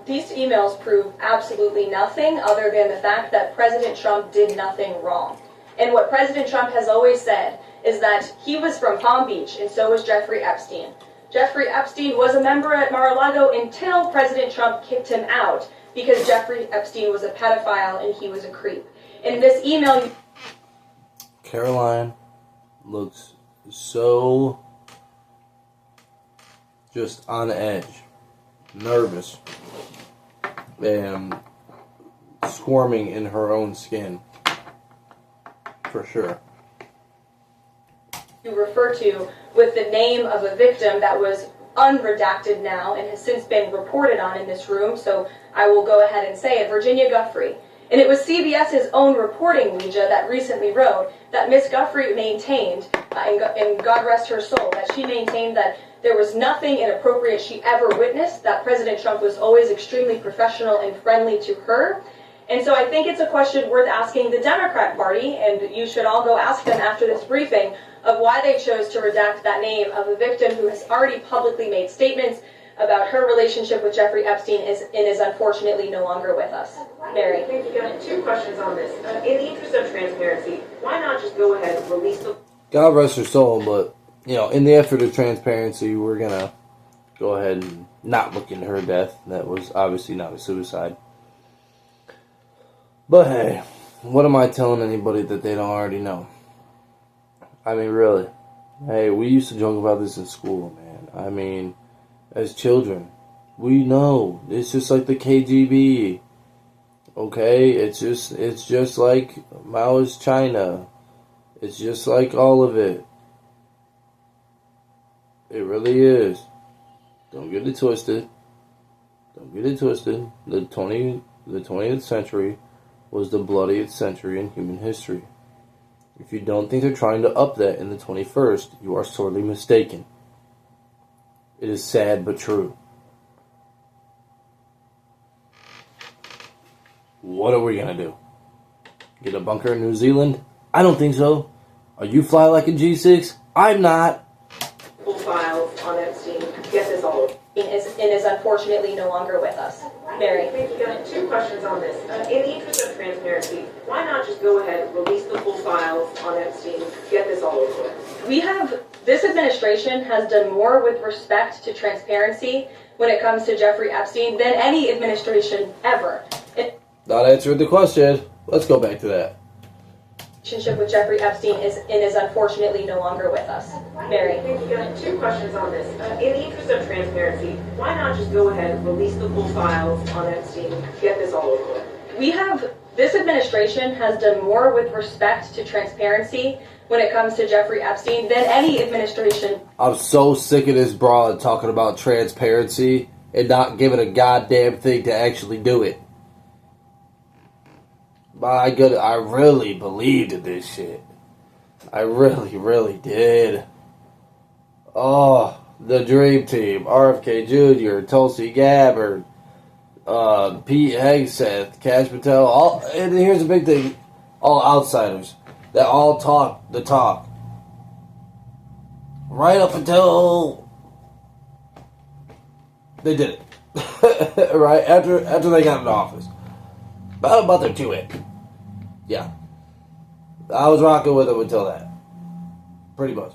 These emails prove absolutely nothing other than the fact that President Trump did nothing wrong. And what President Trump has always said is that he was from Palm Beach, and so was Jeffrey Epstein. Jeffrey Epstein was a member at Mar-a-Lago until President Trump kicked him out because Jeffrey Epstein was a pedophile and he was a creep. In this email... Karoline looks so just on edge, nervous, and squirming in her own skin, for sure. You refer to with the name of a victim that was unredacted now and has since been reported on in this room, so I will go ahead and say it, Virginia Giuffre. And it was CBS's own reporting, Legia, that recently wrote that Miss Giuffre maintained, and God rest her soul, that she maintained that there was nothing inappropriate she ever witnessed, that President Trump was always extremely professional and friendly to her. And so I think it's a question worth asking the Democrat Party, and you should all go ask them after this briefing, of why they chose to redact that name of a victim who has already publicly made statements about her relationship with Jeffrey Epstein and is unfortunately no longer with us. Mary. Thank you. Got two questions on this. In the interest of transparency, why not just go ahead and release the... God rest her soul, but, you know, in the effort of transparency, we're going to go ahead and not look into her death. That was obviously not a suicide. But hey, what am I telling anybody that they don't already know? I mean, really. Hey, we used to joke about this in school, man. I mean, as children, we know. It's just like the KGB. Okay? It's just like Maoist China. It's just like all of it. It really is. Don't get it twisted. Don't get it twisted. The 20th century was the bloodiest century in human history. If you don't think they're trying to up that in the 21st, you are sorely mistaken. It is sad but true. What are we going to do? Get a bunker in New Zealand? I don't think so. Are you fly like a G6? I'm not. Full files on Epstein. Get this all over. And is unfortunately no longer with us. Mary. Thank you. Got two questions on this. In the interest of transparency, why not just go ahead and release the full files on Epstein? Get this all over with. This administration has done more with respect to transparency when it comes to Jeffrey Epstein than any administration ever. Not answering the question. Let's go back to that. Relationship with Jeffrey Epstein is unfortunately no longer with us. Mary. Thank you. Got two questions on this. In the interest of transparency, why not just go ahead and release the full files on Epstein? Get this all over with. This administration has done more with respect to transparency when it comes to Jeffrey Epstein than any administration. I'm so sick of this broad talking about transparency and not giving a goddamn thing to actually do it. My goodness, I really believed in this shit. I really, really did. Oh, the Dream Team, RFK Jr., Tulsi Gabbard, Pete Hegseth, Kash Patel, and here's the big thing, all outsiders that all talk the talk. Right up until they did it. Right? After they got in office. About their 2 in. Yeah. I was rocking with them until that. Pretty much.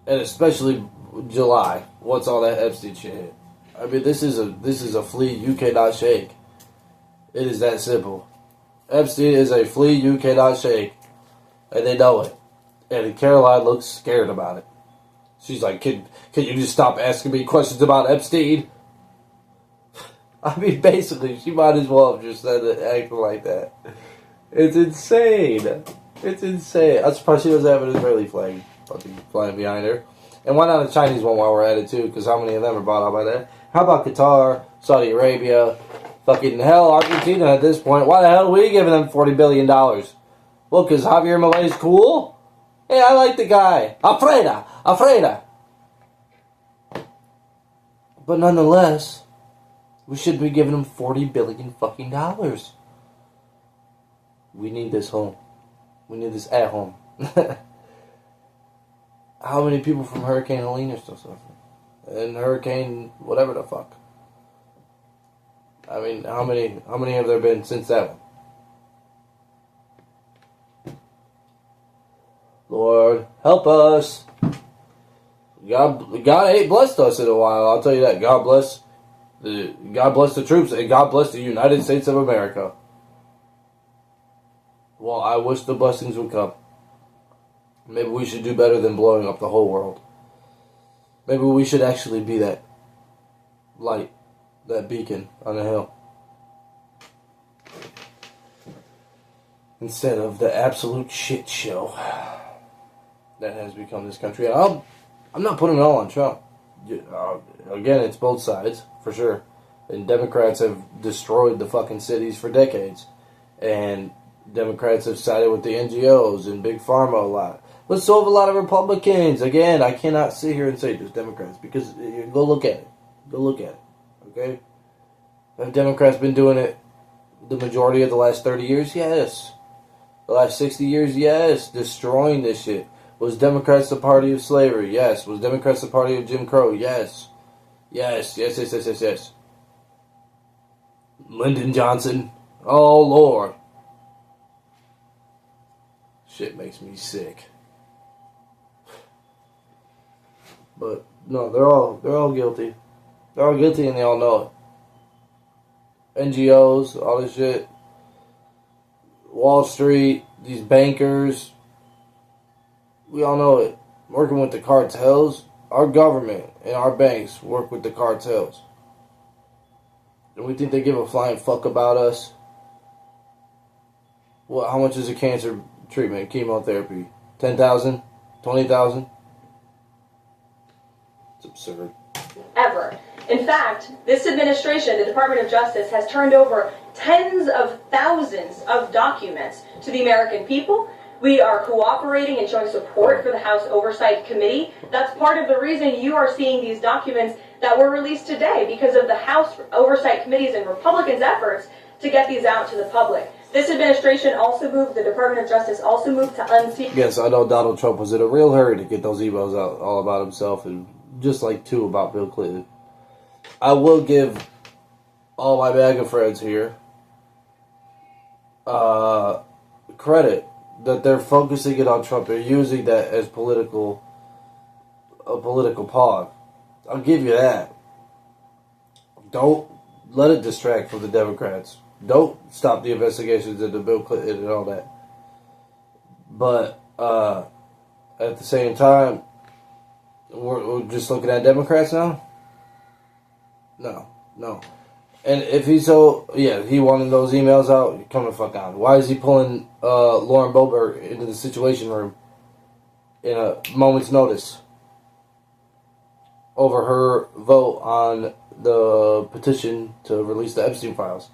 And especially July, once all that Epstein shit hit. I mean, this is a flea you cannot shake. It is that simple. Epstein is a flea you cannot shake. And they know it. And Karoline looks scared about it. She's like, can you just stop asking me questions about Epstein? I mean, basically, she might as well have just said it acting like that. It's insane. It's insane. I'm surprised she doesn't have an Israeli flag fucking flying behind her. And why not a Chinese one while we're at it, too? Because how many of them are bought out by that? How about Qatar, Saudi Arabia, fucking hell, Argentina at this point? Why the hell are we giving them $40 billion? Well, because Javier Milei's cool? Hey, I like the guy. Afreda. But nonetheless, we should be giving them $40 billion fucking dollars. We need this home. We need this at home. How many people from Hurricane Helene are still suffering? And Hurricane whatever the fuck. I mean, how many have there been since that one? Lord, help us. God ain't blessed us in a while. I'll tell you that. God bless the troops, and God bless the United States of America. Well, I wish the blessings would come. Maybe we should do better than blowing up the whole world. Maybe we should actually be that light, that beacon on the hill, instead of the absolute shit show that has become this country. I'm not putting it all on Trump. Again, it's both sides, for sure. And Democrats have destroyed the fucking cities for decades. And Democrats have sided with the NGOs and Big Pharma a lot. But so have a lot of Republicans. Again, I cannot sit here and say just Democrats, because go look at it. Go look at it. Okay? Have Democrats been doing it the majority of the last 30 years? Yes. The last 60 years? Yes. Destroying this shit. Was Democrats the party of slavery? Yes. Was Democrats the party of Jim Crow? Yes. Yes. Lyndon Johnson. Oh, Lord. Shit makes me sick. But, no, they're all guilty. They're all guilty and they all know it. NGOs, all this shit. Wall Street, these bankers. We all know it. Working with the cartels. Our government and our banks work with the cartels. And we think they give a flying fuck about us. Well, how much is a cancer treatment, chemotherapy? 10,000? 20,000? It's absurd. Ever. In fact, this administration, the Department of Justice, has turned over tens of thousands of documents to the American people. We are cooperating and showing support for the House Oversight Committee. That's part of the reason you are seeing these documents that were released today, because of the House Oversight Committee's and Republicans' efforts to get these out to the public. This administration also moved, the Department of Justice also moved to unseat. Yes, I know Donald Trump was in a real hurry to get those emails out all about himself, and just like two about Bill Clinton. I will give all my MAGA friends here credit that they're focusing it on Trump. They're using that as a political pawn. I'll give you that. Don't let it distract from the Democrats. Don't stop the investigations into Bill Clinton and all that. But at the same time, we're just looking at Democrats now? No. And if he's he wanted those emails out, come the fuck on. Why is he pulling Lauren Boebert into the Situation Room in a moment's notice over her vote on the petition to release the Epstein files?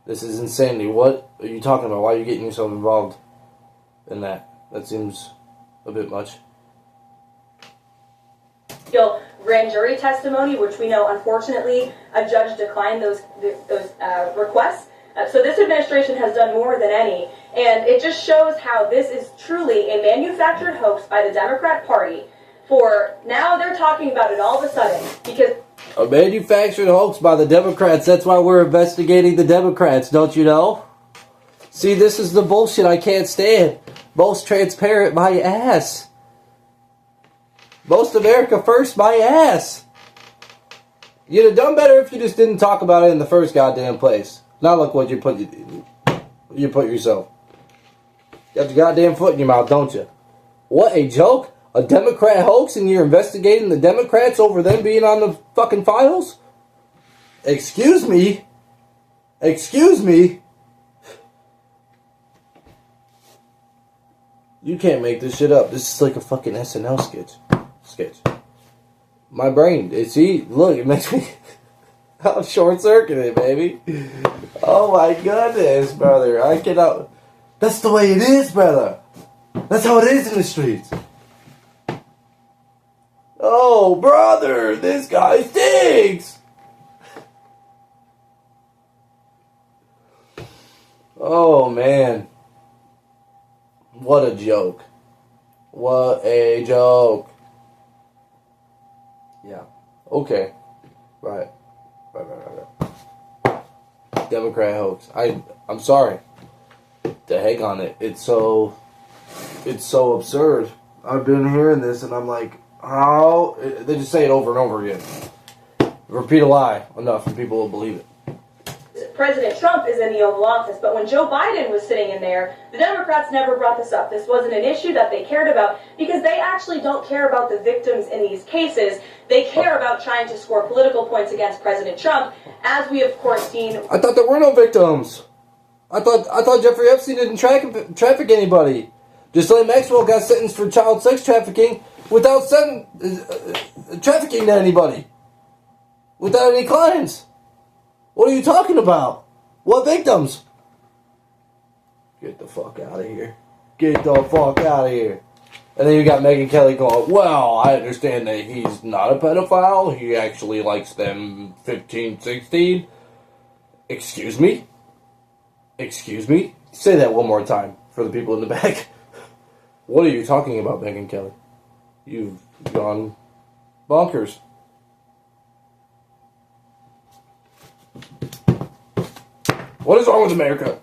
This is insanity. What are you talking about? Why are you getting yourself involved in that? That seems a bit much. Grand jury testimony, which we know, unfortunately, a judge declined those requests. So this administration has done more than any, and it just shows how this is truly a manufactured hoax by the Democrat Party. For now, they're talking about it all of a sudden because a manufactured hoax by the Democrats. That's why we're investigating the Democrats. Don't you know? See, this is the bullshit I can't stand. Most transparent, my ass. Most America first, my ass. You'd have done better if you just didn't talk about it in the first goddamn place. Now look what you put yourself. You got your goddamn foot in your mouth, don't you? What a joke. A Democrat hoax and you're investigating the Democrats over them being on the fucking files? Excuse me? You can't make this shit up. This is like a fucking SNL sketch. My brain, look, it makes me... I'm short-circuited, baby. Oh my goodness, brother. I cannot... That's the way it is, brother. That's how it is in the streets. Oh, brother, this guy stinks. Oh, man. What a joke. What a joke. Yeah. Okay. Right. Democrat hoax. I'm sorry. The heck on it. It's so absurd. I've been hearing this and I'm like, how? They just say it over and over again. Repeat a lie enough and people will believe it. President Trump is in the Oval Office, but when Joe Biden was sitting in there, the Democrats never brought this up. This wasn't an issue that they cared about because they actually don't care about the victims in these cases. They care about trying to score political points against President Trump, as we of course seen. I thought there were no victims. I thought Jeffrey Epstein didn't traffic anybody. Ghislaine Maxwell got sentenced for child sex trafficking without trafficking to anybody. Without any clients. What are you talking about? What victims? Get the fuck out of here. Get the fuck out of here. And then you got Megyn Kelly going, well, I understand that he's not a pedophile. He actually likes them 15, 16. Excuse me? Excuse me? Say that one more time for the people in the back. What are you talking about, Megyn Kelly? You've gone bonkers. What is wrong with America?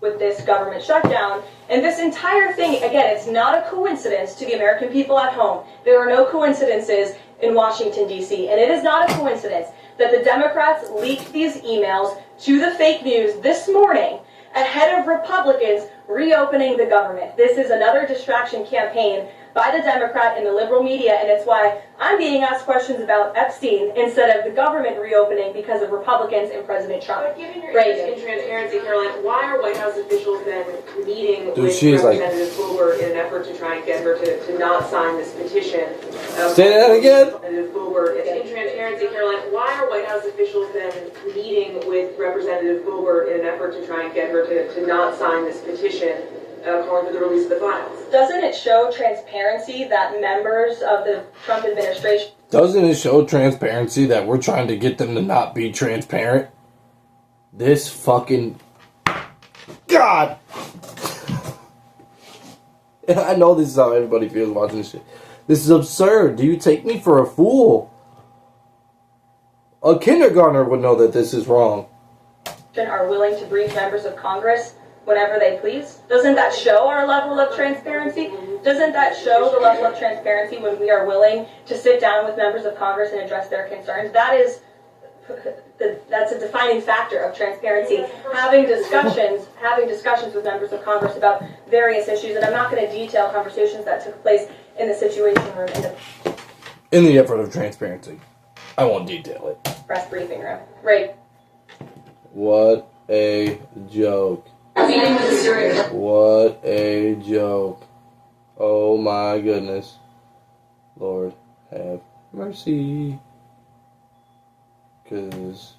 With this government shutdown, and this entire thing, again, it's not a coincidence to the American people at home. There are no coincidences in Washington, D.C., and it is not a coincidence that the Democrats leaked these emails to the fake news this morning ahead of Republicans reopening the government. This is another distraction campaign by the Democrat and the liberal media, and it's why I'm being asked questions about Epstein instead of the government reopening because of Republicans and President Trump. But given your interest in transparency, Karoline, why are White House officials then meeting with Representative Boebert in an effort to try and get her to not sign this petition? Say that again? Representative Boebert. In transparency, Karoline, why are White House officials then meeting with Representative Boebert in an effort to try and get her to not sign this petition? Calling for the release of the files. Doesn't it show transparency that members of the Trump administration... Doesn't it show transparency that we're trying to get them to not be transparent? This fucking... God! I know this is how everybody feels watching this shit. This is absurd. Do you take me for a fool? A kindergartner would know that this is wrong. ...are willing to brief members of Congress whenever they please? Doesn't that show our level of transparency? Doesn't that show the level of transparency when we are willing to sit down with members of Congress and address their concerns? That's a defining factor of transparency. Having discussions with members of Congress about various issues, and I'm not going to detail conversations that took place in the Situation Room in the effort of transparency. I won't detail it. Press briefing room. Right. What a joke. What a joke. Oh my goodness. Lord have mercy. Because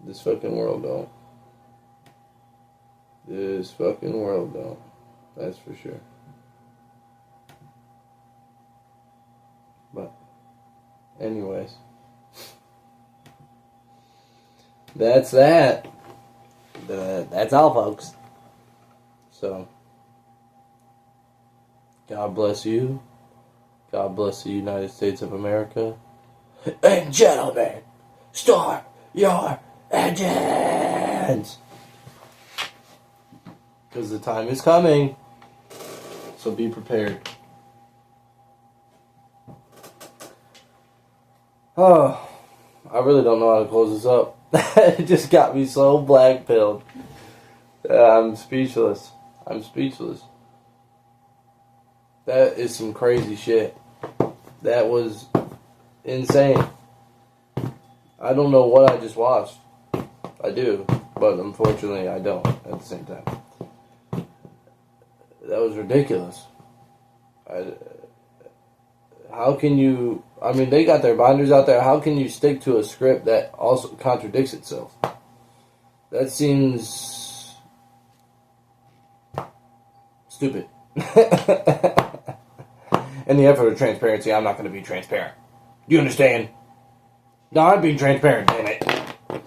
this fucking world don't. This fucking world don't. That's for sure. But anyways. That's that. That's all, folks. So, God bless you. God bless the United States of America. And gentlemen, start your engines. Because the time is coming. So be prepared. Oh, I really don't know how to close this up. It just got me so black-pilled. I'm speechless. I'm speechless. That is some crazy shit. That was insane. I don't know what I just watched. I do, but unfortunately I don't at the same time. That was ridiculous. How can you... I mean, they got their binders out there. How can you stick to a script that also contradicts itself? That seems... stupid. In the effort of transparency, I'm not going to be transparent. Do you understand? No, I'm being transparent, damn it.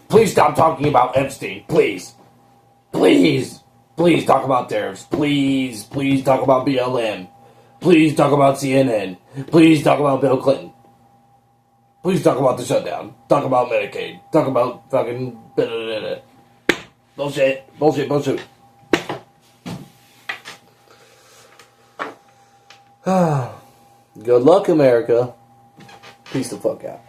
Please stop talking about Epstein. Please. Please. Please talk about tariffs. Please. Please talk about BLM. Please talk about CNN. Please talk about Bill Clinton. Please talk about the shutdown. Talk about Medicaid. Talk about fucking... Bullshit. Bullshit. Bullshit. Good luck, America. Peace the fuck out.